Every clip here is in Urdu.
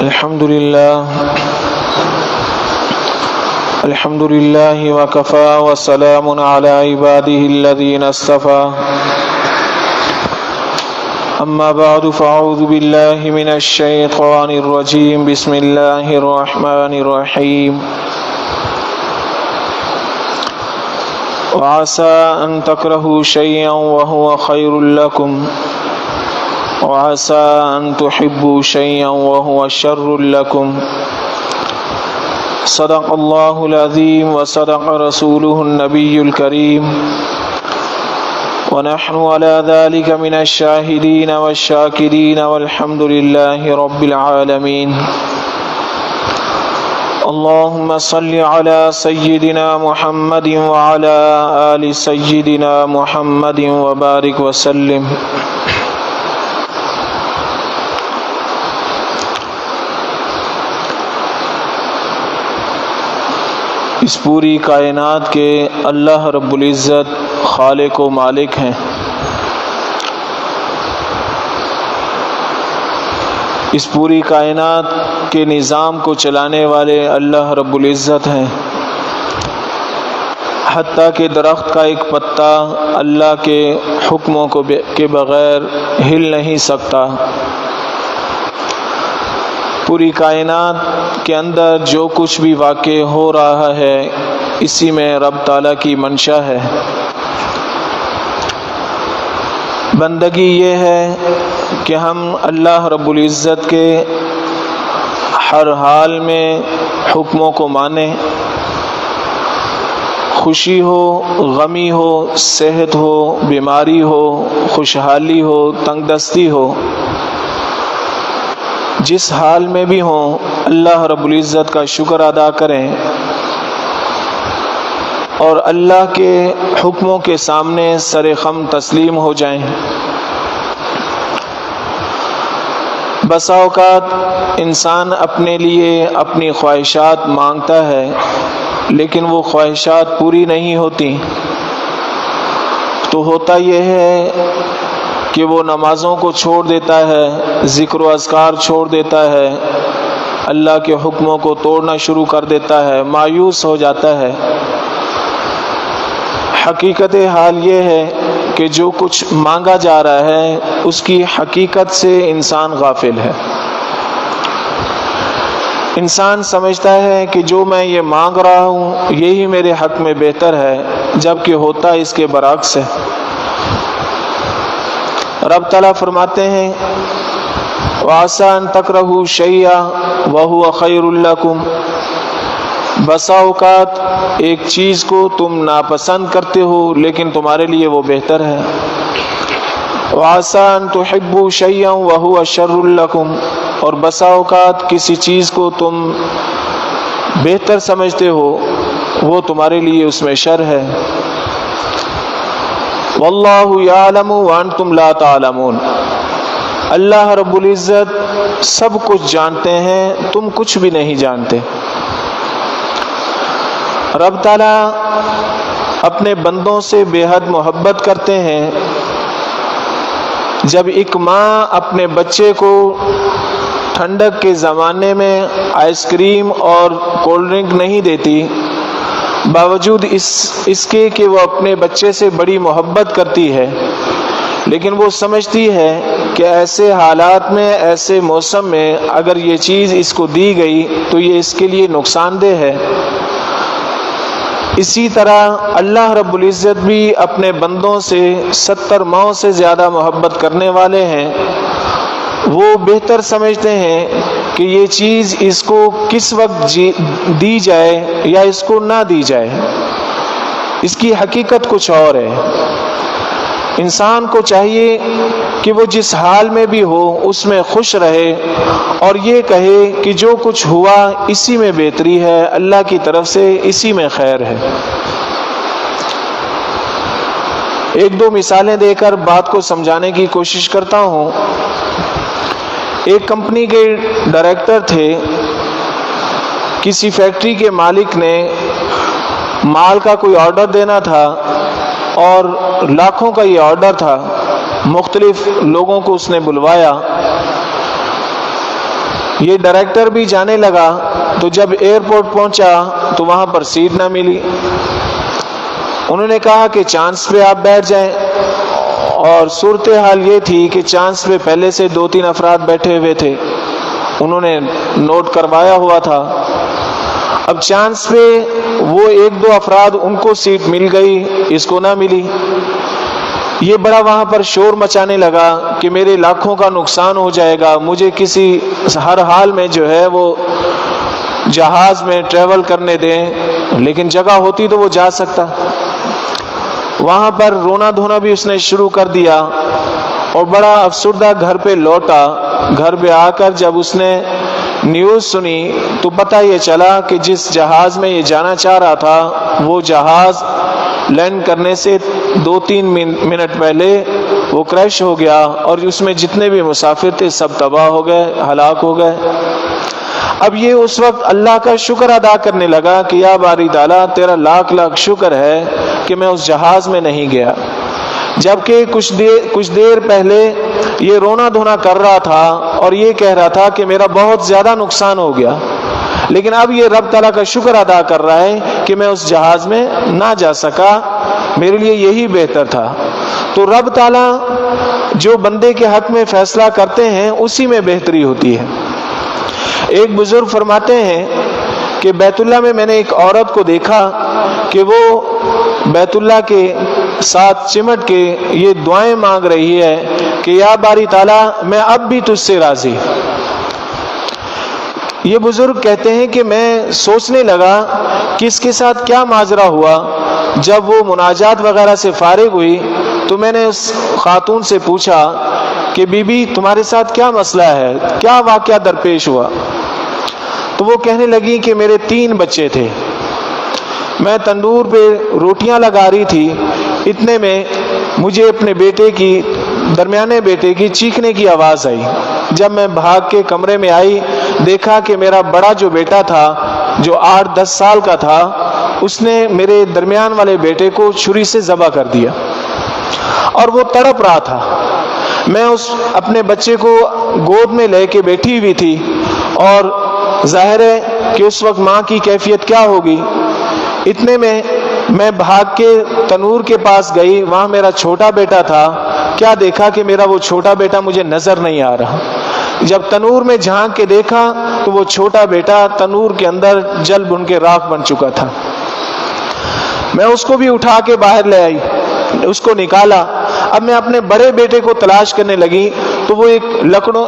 الحمد لله وكفى وسلام على عباده الذين اصطفى أما بعد فأعوذ بالله من الشيطان الرجيم بسم الله الرحمن الرحيم وعسى أن تكرهوا شيئا وهو خير لكم وعسى أن تحبوا شيئا وهو شر لكم صدق الله العظيم وصدق رسوله النبي الكريم ونحن على ذلك من الشاهدين والشاكرين والحمد لله رب العالمين اللهم صل على سيدنا محمد وعلى آل سيدنا محمد وبارك وسلم اس پوری کائنات کے اللہ رب العزت خالق و مالک ہیں۔ اس پوری کائنات کے نظام کو چلانے والے اللہ رب العزت ہیں۔ حتیٰ کہ درخت کا ایک پتا اللہ کے حکموں کے بغیر ہل نہیں سکتا۔ پوری کائنات کے اندر جو کچھ بھی واقع ہو رہا ہے اسی میں رب تعالیٰ کی منشا ہے۔ بندگی یہ ہے کہ ہم اللہ رب العزت کے ہر حال میں حکموں کو مانیں، خوشی ہو، غمی ہو، صحت ہو، بیماری ہو، خوشحالی ہو، تنگ دستی ہو، جس حال میں بھی ہوں اللہ رب العزت کا شکر ادا کریں اور اللہ کے حکموں کے سامنے سر خم تسلیم ہو جائیں۔ بسا اوقات انسان اپنے لیے اپنی خواہشات مانگتا ہے لیکن وہ خواہشات پوری نہیں ہوتی، تو ہوتا یہ ہے کہ وہ نمازوں کو چھوڑ دیتا ہے، ذکر و اذکار چھوڑ دیتا ہے، اللہ کے حکموں کو توڑنا شروع کر دیتا ہے، مایوس ہو جاتا ہے۔ حقیقت حال یہ ہے کہ جو کچھ مانگا جا رہا ہے اس کی حقیقت سے انسان غافل ہے۔ انسان سمجھتا ہے کہ جو میں یہ مانگ رہا ہوں یہی میرے حق میں بہتر ہے، جبکہ ہوتا اس کے برعکس ہے۔ رب تعالیٰ فرماتے ہیں وَعَسَىٰ أَن تَكْرَهُوا شَيْئًا وَهُوَ خَيْرٌ لَكُمْ، بسا اوقات ایک چیز کو تم ناپسند کرتے ہو لیکن تمہارے لیے وہ بہتر ہے۔ وَعَسَىٰ أَن تُحِبُّوا شَيْئًا وَهُوَ شَرٌّ لَكُمْ، اور بسا اوقات کسی چیز کو تم بہتر سمجھتے ہو وہ تمہارے لیے اس میں شر ہے۔ واللہ یعلم وانتم لا تعلمون، اللہ رب العزت سب کچھ جانتے ہیں، تم کچھ بھی نہیں جانتے۔ رب تعالیٰ اپنے بندوں سے بے حد محبت کرتے ہیں۔ جب ایک ماں اپنے بچے کو ٹھنڈک کے زمانے میں آئس کریم اور کولڈ ڈرنک نہیں دیتی، باوجود اس کے کہ وہ اپنے بچے سے بڑی محبت کرتی ہے، لیکن وہ سمجھتی ہے کہ ایسے حالات میں، ایسے موسم میں اگر یہ چیز اس کو دی گئی تو یہ اس کے لیے نقصان دہ ہے۔ اسی طرح اللہ رب العزت بھی اپنے بندوں سے 70 ماؤں سے زیادہ محبت کرنے والے ہیں۔ وہ بہتر سمجھتے ہیں کہ یہ چیز اس کو کس وقت دی جائے یا اس کو نہ دی جائے، اس کی حقیقت کچھ اور ہے۔ انسان کو چاہیے کہ وہ جس حال میں بھی ہو اس میں خوش رہے اور یہ کہے کہ جو کچھ ہوا اسی میں بہتری ہے، اللہ کی طرف سے اسی میں خیر ہے۔ ایک دو مثالیں دے کر بات کو سمجھانے کی کوشش کرتا ہوں۔ ایک کمپنی کے ڈائریکٹر تھے، کسی فیکٹری کے مالک نے مال کا کوئی آرڈر دینا تھا اور لاکھوں کا یہ آرڈر تھا، مختلف لوگوں کو اس نے بلوایا یہ ڈائریکٹر بھی جانے لگا تو جب ایئرپورٹ پہنچا تو وہاں پر سیٹ نہ ملی. انہوں نے کہا کہ چانس پہ آپ بیٹھ جائیں، اور صورتحال یہ تھی کہ چانس پہ پہلے سے 2-3 افراد بیٹھے ہوئے تھے، انہوں نے نوٹ کروایا ہوا تھا. اب چانس پہ وہ 1-2 افراد ان کو سیٹ مل گئی، اس کو نہ ملی. یہ بڑا وہاں پر شور مچانے لگا کہ میرے لاکھوں کا نقصان ہو جائے گا، مجھے کسی ہر حال میں جو ہے وہ جہاز میں ٹریول کرنے دیں، لیکن جگہ ہوتی تو وہ جا سکتا. وہاں پر رونا دھونا بھی اس نے شروع کر دیا اور بڑا افسردہ گھر پہ لوٹا. گھر پہ آ کر جب اس نے نیوز سنی تو پتہ یہ چلا کہ جس جہاز میں یہ جانا چاہ رہا تھا وہ جہاز لینڈ کرنے سے 2-3 منٹ پہلے وہ کریش ہو گیا، اور اس میں جتنے بھی مسافر تھے سب تباہ ہو گئے، ہلاک ہو گئے. اب یہ اس وقت اللہ کا شکر ادا کرنے لگا کہ یا باری تعالیٰ تیرا لاکھ لاکھ شکر ہے کہ میں اس جہاز میں نہیں گیا. جبکہ کچھ دیر پہلے یہ رونا دھونا کر رہا تھا اور یہ کہہ رہا تھا کہ میرا بہت زیادہ نقصان ہو گیا، لیکن اب یہ رب تعالیٰ کا شکر ادا کر رہا ہے کہ میں اس جہاز میں نہ جا سکا، میرے لیے یہی بہتر تھا. تو رب تعالیٰ جو بندے کے حق میں فیصلہ کرتے ہیں اسی میں بہتری ہوتی ہے. ایک بزرگ فرماتے ہیں کہ بیت اللہ میں نے ایک عورت کو دیکھا کہ وہ بیت اللہ کے ساتھ چمٹ کے یہ دعائیں مانگ رہی ہے کہ یا باری تعالیٰ میں اب بھی تجھ سے راضی. یہ بزرگ کہتے ہیں کہ میں سوچنے لگا کہ اس کے ساتھ کیا ماجرا ہوا. جب وہ مناجات وغیرہ سے فارغ ہوئی تو میں نے اس خاتون سے پوچھا کہ بی بی تمہارے ساتھ کیا مسئلہ ہے، کیا واقعہ درپیش ہوا؟ تو وہ کہنے لگی کہ میرے 3 بچے تھے، میں تندور پہ روٹیاں لگا رہی تھی، اتنے میں مجھے اپنے درمیانے بیٹے کی چیخنے کی آواز آئی. جب میں بھاگ کے کمرے میں آئی دیکھا کہ میرا بڑا جو بیٹا تھا جو 8-10 سال کا تھا اس نے میرے درمیان والے بیٹے کو چھری سے ذبح کر دیا اور وہ تڑپ رہا تھا. میں اپنے بچے کو گود میں لے کے بیٹھی ہوئی تھی اور ظاہر ہے کہ اس وقت ماں کی کیفیت کیا ہوگی. اتنے میں بھاگ کے تنور کے پاس گئی، وہاں میرا چھوٹا بیٹا تھا. کیا دیکھا کہ میرا وہ چھوٹا بیٹا مجھے نظر نہیں آ رہا. جب تنور میں جھانک کے دیکھا تو وہ چھوٹا بیٹا تنور کے اندر جل بن کے راکھ بن چکا تھا. میں اس کو بھی اٹھا کے باہر لے آئی، اس کو نکالا. اب میں اپنے بڑے بیٹے کو تلاش کرنے لگی تو وہ ایک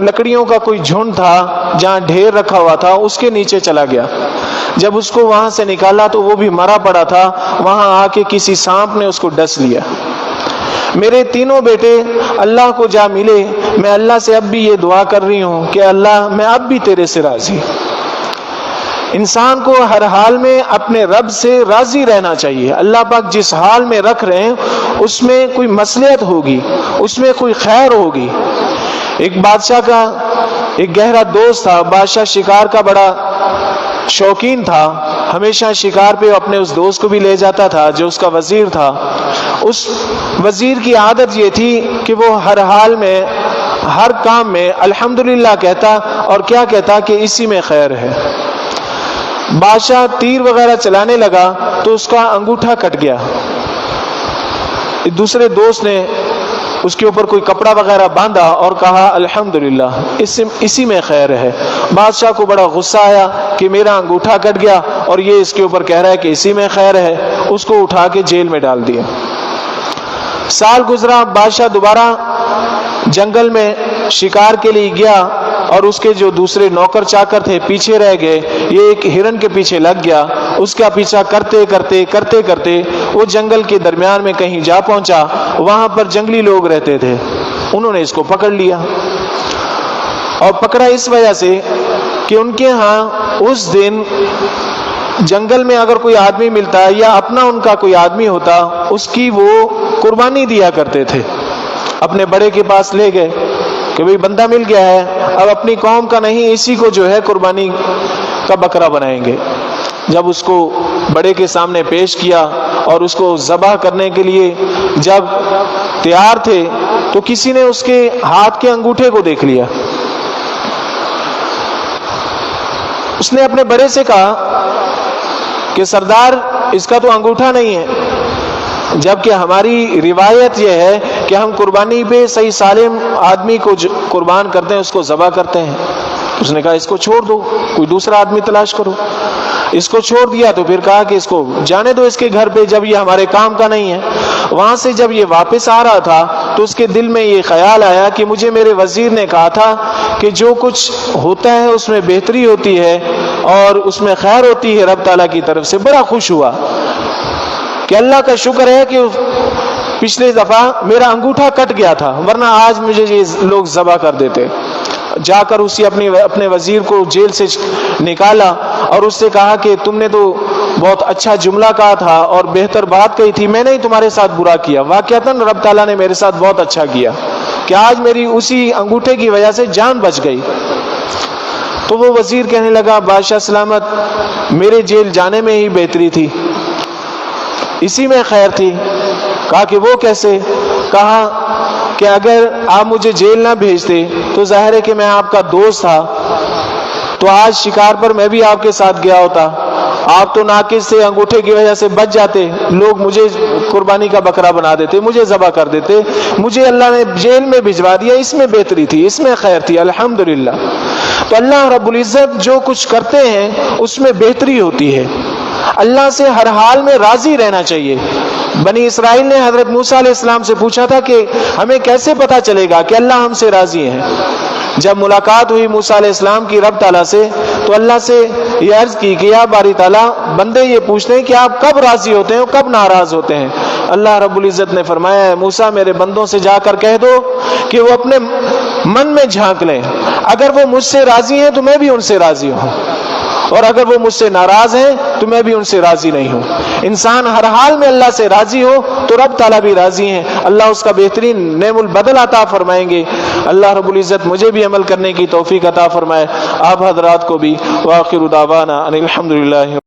لکڑیوں کا کوئی جھنڈ تھا جہاں ڈھیر رکھا ہوا تھا، اس کے نیچے چلا گیا. جب اس کو وہاں سے نکالا تو وہ بھی مرا پڑا تھا. وہاں آ کے کسی سانپ نے اس کو ڈس لیا. میرے 3 بیٹے اللہ کو جا ملے. میں اللہ سے اب بھی یہ دعا کر رہی ہوں کہ اللہ میں اب بھی تیرے سے راضی. انسان کو ہر حال میں اپنے رب سے راضی رہنا چاہیے. اللہ پاک جس حال میں رکھ رہے ہیں اس میں کوئی مصلحت ہوگی، اس میں کوئی خیر ہوگی. ایک بادشاہ کا ایک گہرا دوست تھا. بادشاہ شکار کا بڑا شوقین تھا، ہمیشہ شکار پہ اپنے اس دوست کو بھی لے جاتا تھا جو اس کا وزیر تھا. اس وزیر کی عادت یہ تھی کہ وہ ہر حال میں ہر کام میں الحمدللہ کہتا اور کیا کہتا کہ اسی میں خیر ہے. بادشاہ تیر وغیرہ چلانے لگا تو اس کا انگوٹھا کٹ گیا. دوسرے دوست نے اس کے اوپر کوئی کپڑا وغیرہ باندھا اور کہا الحمدللہ اسی میں خیر ہے. بادشاہ کو بڑا غصہ آیا کہ میرا انگوٹھا کٹ گیا اور یہ اس کے اوپر کہہ رہا ہے کہ اسی میں خیر ہے. اس کو اٹھا کے جیل میں ڈال دیا. سال گزرا، بادشاہ دوبارہ جنگل میں شکار کے لیے گیا اور اس کے جو دوسرے نوکر چاکر تھے پیچھے رہ گئے. یہ ایک ہرن کے پیچھے لگ گیا. اس کا پیچھا کرتے کرتے وہ جنگل کے درمیان میں کہیں جا پہنچا. وہاں پر جنگلی لوگ رہتے تھے. انہوں نے اس کو پکڑ لیا اور پکڑا اس وجہ سے کہ ان کے ہاں اس دن جنگل میں اگر کوئی آدمی ملتا یا اپنا ان کا کوئی آدمی ہوتا اس کی وہ قربانی دیا کرتے تھے. اپنے بڑے کے پاس لے گئے کہ بھئی بندہ مل گیا ہے، اب اپنی قوم کا نہیں اسی کو جو ہے قربانی کا بکرا بنائیں گے. جب اس کو بڑے کے سامنے پیش کیا اور اس کو ذبح کرنے کے لیے جب تیار تھے تو کسی نے اس کے ہاتھ کے انگوٹھے کو دیکھ لیا. اس نے اپنے بڑے سے کہا کہ سردار اس کا تو انگوٹھا نہیں ہے، جبکہ ہماری روایت یہ ہے کہ ہم قربانی پہ صحیح سالم آدمی کو قربان کرتے ہیں، اس کو ذبح کرتے ہیں۔ اس نے کہا اس کو چھوڑ دو، کوئی دوسرا آدمی تلاش کرو۔ اس کو چھوڑ دیا تو پھر کہا کہ اس کو جانے دو اس کے گھر پہ، جب یہ ہمارے کام کا نہیں ہے۔ وہاں سے جب یہ واپس آ رہا تھا تو اس کے دل میں یہ خیال آیا کہ مجھے میرے وزیر نے کہا تھا کہ جو کچھ ہوتا ہے اس میں بہتری ہوتی ہے اور اس میں خیر ہوتی ہے رب تعالیٰ کی طرف سے۔ بڑا خوش ہوا کہ اللہ کا شکر ہے کہ پچھلے دفعہ میرا انگوٹھا کٹ گیا تھا، ورنہ آج مجھے یہ لوگ ذبح کر دیتے۔ جا کر اسی اپنے وزیر کو جیل سے نکالا اور اس سے کہا کہ تم نے تو بہت اچھا جملہ کہا تھا اور بہتر بات کہی تھی، میں نے ہی تمہارے ساتھ برا کیا، واقعتاً رب تعالیٰ نے میرے ساتھ بہت اچھا کیا کہ آج میری اسی انگوٹھے کی وجہ سے جان بچ گئی۔ تو وہ وزیر کہنے لگا بادشاہ سلامت، میرے جیل جانے میں ہی بہتری تھی، اسی میں خیر تھی۔ کہا کہ وہ کیسے؟ کہا کہ اگر آپ مجھے جیل نہ بھیجتے تو ظاہر ہے کہ میں آپ کا دوست تھا، تو آج شکار پر میں بھی آپ کے ساتھ گیا ہوتا، آپ تو ناقص سے انگوٹھے کی وجہ سے بچ جاتے، لوگ مجھے قربانی کا بکرا بنا دیتے، مجھے ذبح کر دیتے، مجھے اللہ نے جیل میں بھجوا دیا، اس میں بہتری تھی، اس میں خیر تھی، الحمدللہ۔ تو اللہ رب العزت جو کچھ کرتے ہیں اس میں بہتری ہوتی ہے۔ اللہ سے ہر حال میں راضی رہنا چاہیے۔ بنی اسرائیل نے حضرت موسیٰ علیہ السلام سے پوچھا تھا کہ ہمیں کیسے پتا چلے گا کہ اللہ ہم سے راضی ہیں؟ جب ملاقات ہوئی موسیٰ علیہ السلام کی رب تعالیٰ سے تو اللہ سے یہ عرض کی کہ یا باری تعالیٰ، بندے یہ پوچھتے ہیں کہ آپ کب راضی ہوتے ہیں اور کب ناراض ہوتے ہیں؟ اللہ رب العزت نے فرمایا ہے موسیٰ میرے بندوں سے جا کر کہہ دو کہ وہ اپنے من میں جھانک لیں، اگر وہ مجھ سے راضی ہیں تو میں بھی ان سے راضی ہوں، اور اگر وہ مجھ سے ناراض ہیں تو میں بھی ان سے راضی نہیں ہوں۔ انسان ہر حال میں اللہ سے راضی ہو تو رب تعالیٰ بھی راضی ہیں، اللہ اس کا بہترین نعم البدل عطا فرمائیں گے۔ اللہ رب العزت مجھے بھی عمل کرنے کی توفیق عطا فرمائے، آپ حضرات کو بھی۔ وآخر دعوانا ان الحمدللہ۔